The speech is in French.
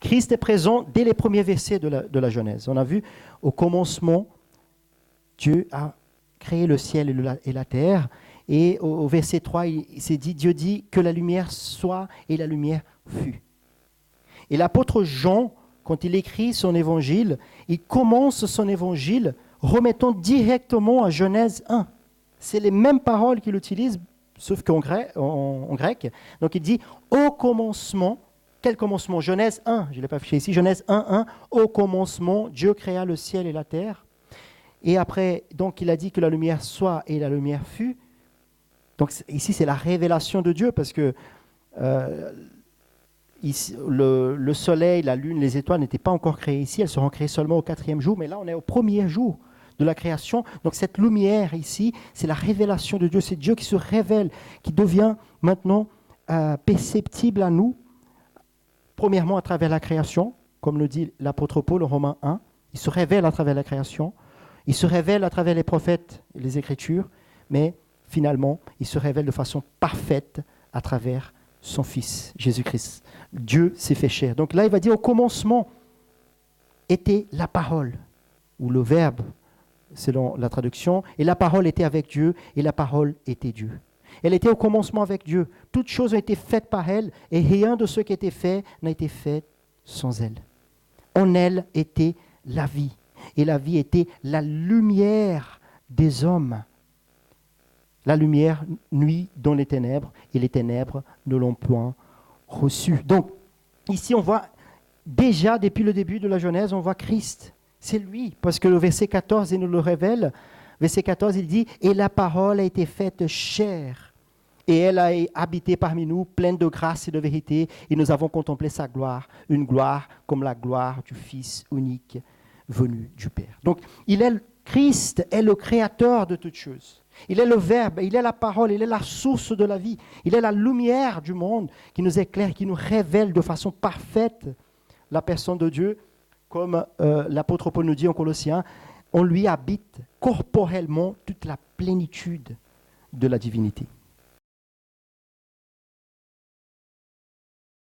Christ est présent dès les premiers versets de la Genèse. On a vu, au commencement, Dieu a créé le ciel et la terre. Et au verset 3, il s'est dit, Dieu dit que la lumière soit et la lumière fut. Et l'apôtre Jean, quand il écrit son évangile, il commence son évangile remettant directement à Genèse 1. C'est les mêmes paroles qu'il utilise, sauf qu'en grec, en grec. Donc il dit, au commencement, quel commencement? Genèse 1, je ne l'ai pas affiché ici, Genèse 1, au commencement, Dieu créa le ciel et la terre. Et après, donc il a dit que la lumière soit et la lumière fut. Donc ici, c'est la révélation de Dieu, parce que ici, le soleil, la lune, les étoiles n'étaient pas encore créées ici, elles seront créées seulement au 4e jour, mais là, on est au premier jour de la création. Donc cette lumière ici, c'est la révélation de Dieu, c'est Dieu qui se révèle, qui devient maintenant perceptible à nous, premièrement à travers la création, comme le dit l'apôtre Paul en Romains 1, il se révèle à travers la création, il se révèle à travers les prophètes et les Écritures, mais finalement, il se révèle de façon parfaite à travers son Fils, Jésus-Christ. Dieu s'est fait chair. Donc là, il va dire, au commencement était la parole, ou le verbe, selon la traduction, et la parole était avec Dieu, et la parole était Dieu. Elle était au commencement avec Dieu. Toutes choses ont été faites par elle, et rien de ce qui a été fait n'a été fait sans elle. En elle était la vie, et la vie était la lumière des hommes. La lumière nuit dans les ténèbres, et les ténèbres ne l'ont point reçue. Donc, ici, on voit déjà, depuis le début de la Genèse, on voit Christ. C'est lui, parce que le verset 14, il nous le révèle. Verset 14, il dit « Et la parole a été faite chair, et elle a habité parmi nous, pleine de grâce et de vérité, et nous avons contemplé sa gloire, une gloire comme la gloire du Fils unique venu du Père. » Donc, Christ est le créateur de toutes choses. Il est le Verbe, il est la parole, il est la source de la vie. Il est la lumière du monde qui nous éclaire, qui nous révèle de façon parfaite la personne de Dieu. Comme l'apôtre Paul nous dit en Colossiens, on lui habite corporellement toute la plénitude de la divinité.